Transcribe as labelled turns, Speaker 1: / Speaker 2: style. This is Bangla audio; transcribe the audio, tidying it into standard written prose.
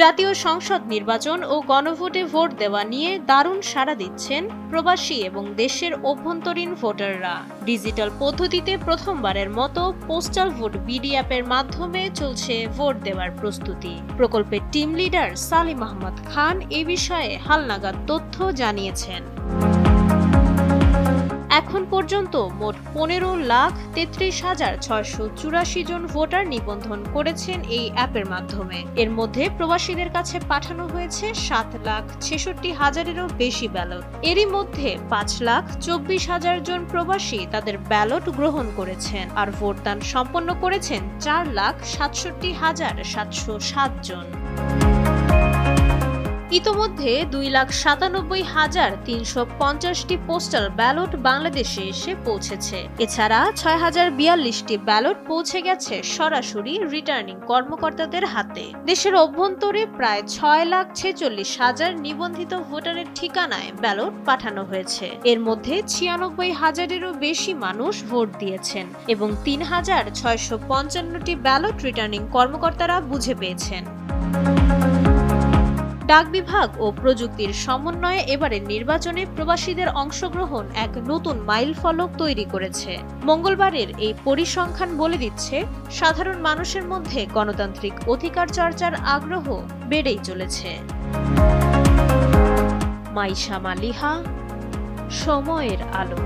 Speaker 1: জাতীয় সংসদ নির্বাচন ও গণভোটে ভোট দেওয়া নিয়ে দারুণ সাড়া দিচ্ছেন প্রবাসী এবং দেশের অভ্যন্তরীণ ভোটাররা। ডিজিটাল পদ্ধতিতে প্রথমবারের মতো পোস্টাল ভোট বিডি অ্যাপের মাধ্যমে চলছে ভোট দেওয়ার প্রস্তুতি। প্রকল্পের টিম লিডার সালিম আহমদ খান এ বিষয়ে হালনাগাদ তথ্য জানিয়েছেন। এখন পর্যন্ত মোট 15,33,684 জন ভোটার নিবন্ধন করেছেন এই অ্যাপের মাধ্যমে। এর মধ্যে প্রবাসীদের কাছে পাঠানো হয়েছে 7,66,000-এরও বেশি ব্যালট। এরই মধ্যে 5,24,000 জন প্রবাসী তাদের ব্যালট গ্রহণ করেছেন, আর ভোটদান সম্পন্ন করেছেন 4,67,707 জন। ইতোমধ্যে 2,97,350টি পোস্টাল ব্যালট বাংলাদেশে এসে পৌঁছেছে। এছাড়া 6,042টি ব্যালট পৌঁছে গেছে সরাসরি রিটার্নিং কর্মকর্তাদের হাতে। দেশের অভ্যন্তরে প্রায় 6,46,000 নিবন্ধিত ভোটারের ঠিকানায় ব্যালট পাঠানো হয়েছে। এর মধ্যে 96,000-এরও বেশি মানুষ ভোট দিয়েছেন এবং 3,655টি ব্যালট রিটার্নিং কর্মকর্তারা বুঝে পেয়েছেন। ডাক বিভাগ ও প্রযুক্তির সমন্বয়ে এবারের নির্বাচনে প্রবাসীদের অংশগ্রহণ এক নতুন মাইলফলক তৈরি করেছে। মঙ্গলবারের এই পরিসংখ্যান বলে দিচ্ছে, সাধারণ মানুষের মধ্যে গণতান্ত্রিক অধিকার চর্চার আগ্রহ বেড়েই চলেছে। মাইশা মালিহা, সময়ের আলো।